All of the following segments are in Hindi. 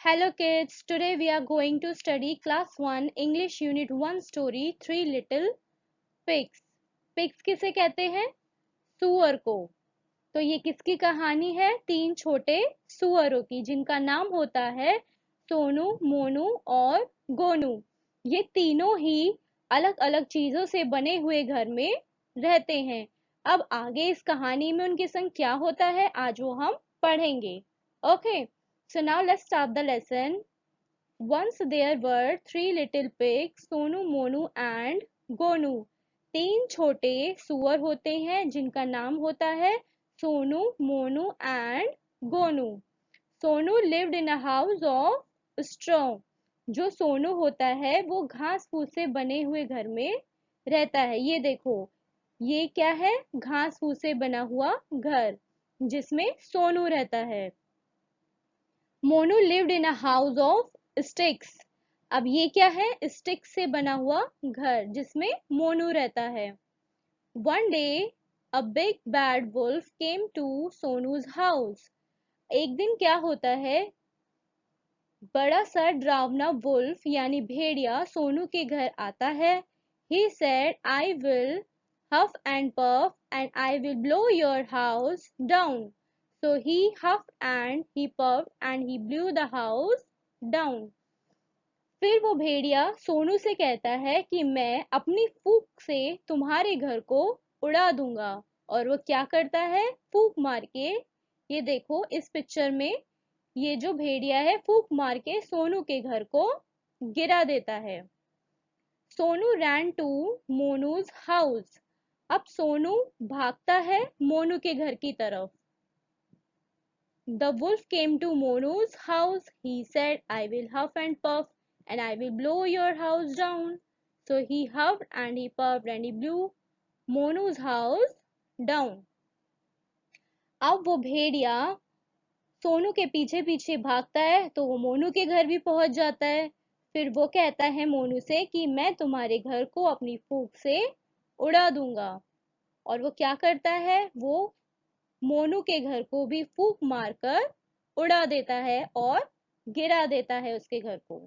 Hello kids, today we are going to study class 1 English unit 1 story 3 little pigs. Pigs किसे कहते हैं? सुअर को। तो ये किसकी कहानी है? 3 छोटे सुअरों की जिनका नाम होता है सोनू, मोनू और गोनू। ये तीनों ही अलग अलग चीजों से बने हुए घर में रहते हैं। अब आगे इस कहानी में उनके संग क्या होता है आज वो हम पढ़ेंगे। Okay, so now let's start the lesson. Once there were three little pigs, Sonu, Monu and Gonu. 3 छोटे सुअर होते हैं जिनका नाम होता है Sonu, Monu and Gonu. Sonu lived in a house of straw. जो सोनू होता है वो घास फूस से बने हुए घर में रहता है। ये देखो, ये क्या है? घास फूस से बना हुआ घर जिसमें सोनू रहता है। Monu lived in a house of sticks. अब ये क्या है? स्टिक्स से बना हुआ घर जिसमें मोनू रहता है। One day a big bad wolf came to Sonu's house. एक दिन क्या होता है? बड़ा सा डरावना वुल्फ यानी भेड़िया सोनू के घर आता है। He said I will huff and puff and I will blow your house down. So he huffed and he puffed and he blew the house down. फिर वो भेड़िया सोनू से कहता है कि मैं अपनी फूंक से तुम्हारे घर को उड़ा दूंगा। और वो क्या करता है? फूंक मार के, ये देखो इस पिक्चर में, ये जो भेड़िया है फूंक मार के सोनू के घर को गिरा देता है। Sonu ran to Monu's house. अब सोनू भागता है मोनू के घर की तरफ। The wolf came to Monu's house. He said, I will huff and puff and I will blow your house down. So he huffed and he puffed and he blew Monu's house down. अब वो भेड़िया सोनू के पीछे पीछे भागता है तो वो मोनू के घर भी पहुंच जाता है। फिर वो कहता है मोनू से कि मैं तुम्हारे घर को अपनी फूंक से उड़ा दूंगा। और वो क्या करता है? वो मोनू के घर को भी फूंक मारकर उड़ा देता है और गिरा देता है उसके घर को।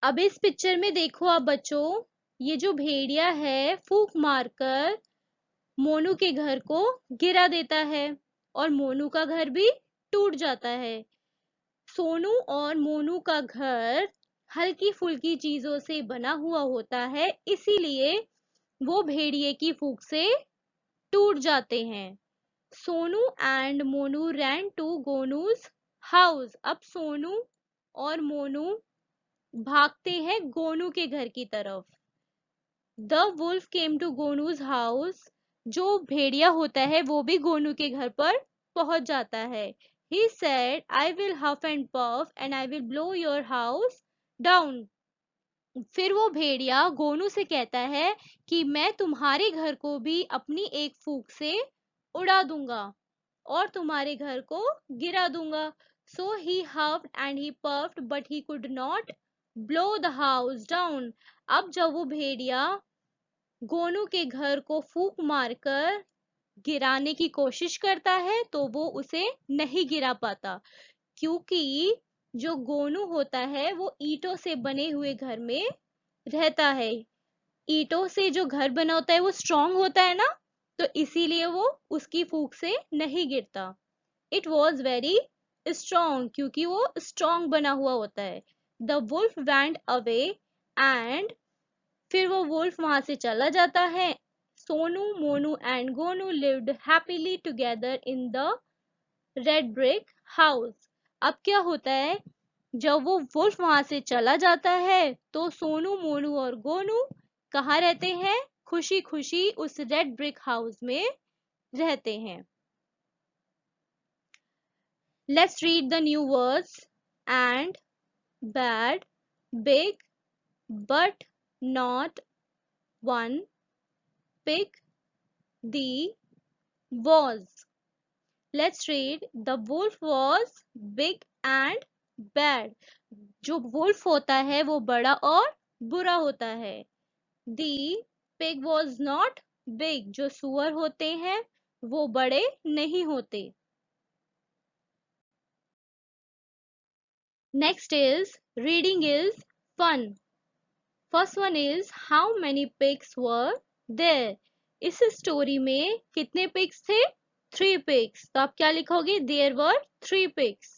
अब इस पिक्चर में देखो आप बच्चों, ये जो भेड़िया है फूंक मारकर मोनू के घर को गिरा देता है और मोनू का घर भी टूट जाता है। सोनू और मोनू का घर हल्की फुल्की चीजों से बना हुआ होता है, इसीलिए वो भेड़िए की फूंक से टूट जाते हैं। Sonu and Monu ran to Gonu's house. अब सोनू और मोनू भागते हैं गोनू के घर की तरफ। The wolf came to Gonu's house. जो भेड़िया होता है वो भी गोनू के घर पर पहुंच जाता है। He said I will huff and puff and I will blow your house down. फिर वो भेड़िया गोनू से कहता है कि मैं तुम्हारे घर को भी अपनी एक फूंक से उड़ा दूंगा और तुम्हारे घर को गिरा दूंगा। So he huffed and he puffed but he could not blow the house down. अब जब वो भेड़िया गोनू के घर को फूंक मारकर गिराने की कोशिश करता है तो वो उसे नहीं गिरा पाता, क्योंकि जो गोनू होता है वो ईंटों से बने हुए घर में रहता है। ईंटों से जो घर बना होता है वो स्ट्रांग होता है ना, तो इसीलिए वो उसकी फूंक से नहीं गिरता। इट वॉज वेरी स्ट्रांग, क्योंकि वो स्ट्रांग बना हुआ होता है। The wolf went away and, फिर वो वुल्फ वहां से चला जाता है। Sonu, Monu and Gonu lived happily together in the red brick house. अब क्या होता है? जब वो वुल्फ वहां से चला जाता है तो सोनू, मोनू और गोनू कहाँ रहते हैं? खुशी खुशी उस रेड ब्रिक हाउस में रहते हैं। Let's read the new words. And, bad, big, but not one, pig, the, was. Let's read. The wolf was big and bad. जो wolf होता है वो बड़ा और बुरा होता है। The pig was not big. जो सुअर होते हैं वो बड़े नहीं होते। Next is reading is fun. First one is how many pigs were there? इस स्टोरी में कितने pigs थे? 3 pigs. तो आप क्या लिखोगे? There were 3 pigs.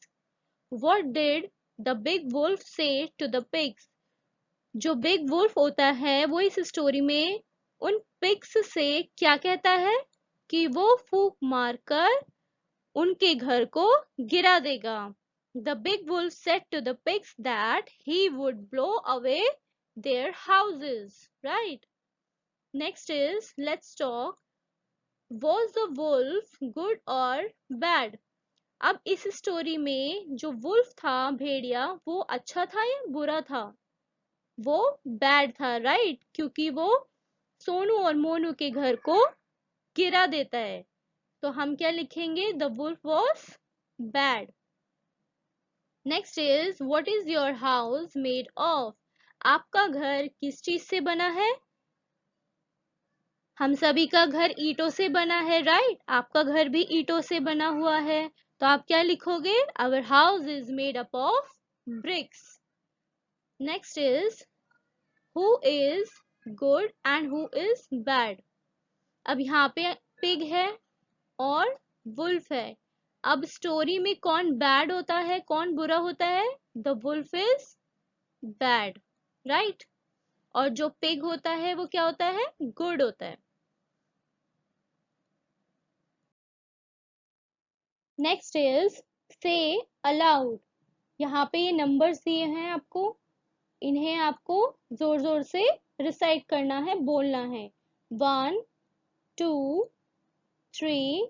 What did the big wolf say to the pigs? जो बिग वुल्फ होता है वो इस स्टोरी में उन पिग्स से क्या कहता है कि वो फूंक मारकर उनके घर को गिरा देगा. The big wolf said to the pigs that he would blow away their houses. Right? Next is let's talk. Was the wolf good or bad? अब इस स्टोरी में जो वुल्फ था भेड़िया वो अच्छा था या बुरा था? वो बैड था. राइट? क्योंकि वो सोनू और मोनू के घर को गिरा देता है. तो हम क्या लिखेंगे? The wolf was bad. Next is what is your house made of? आपका घर किस चीज से बना है? हम सभी का घर ईंटों से बना है. राइट? आपका घर भी ईंटों से बना हुआ है. तो आप क्या लिखोगे? Our house is made up of bricks. Next is who is good and who is bad? अब यहाँ पे पिग है और वुल्फ है. अब स्टोरी में कौन बैड होता है, कौन बुरा होता है? The wolf is bad. Right? और जो पिग होता है वो क्या होता है? गुड होता है. नेक्स्ट इज से अलाउड. यहाँ पे ये नंबर्स दिए हैं आपको. इन्हें आपको जोर जोर से रिसाइट करना है, बोलना है. 1 2 3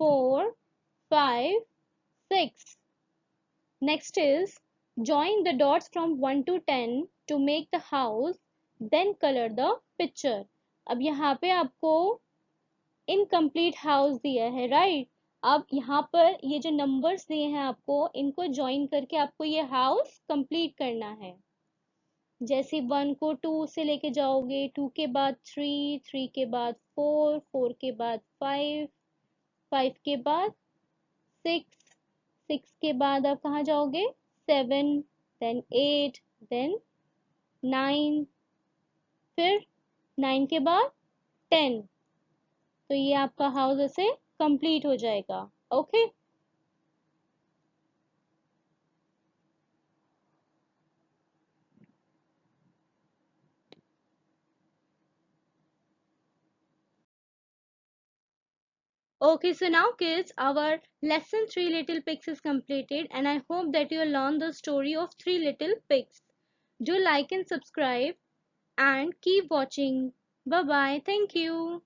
4 5 6. Next is join the dots from 1 to 10 to make the house, then color the picture. अब यहाँ पे आपको इनकम्प्लीट हाउस दिया है. राइट? अब यहाँ पर ये जो नंबर्स दिए हैं आपको इनको ज्वाइन करके आपको ये हाउस कंप्लीट करना है. जैसे 1 को 2 से लेके जाओगे, 2 के बाद 3, 3 के बाद 4, 4 के बाद 5, 5 के बाद 6, 6 के बाद आप कहाँ जाओगे? 7, देन 8, देन 9, फिर 9 के बाद 10. तो ये आपका हाउस ऐसे कंप्लीट हो जाएगा. Okay. Okay, so now kids, our lesson 3 Little Pigs is completed and I hope that you learned the story of 3 Little Pigs. Do like and subscribe and keep watching. Bye bye. Thank you.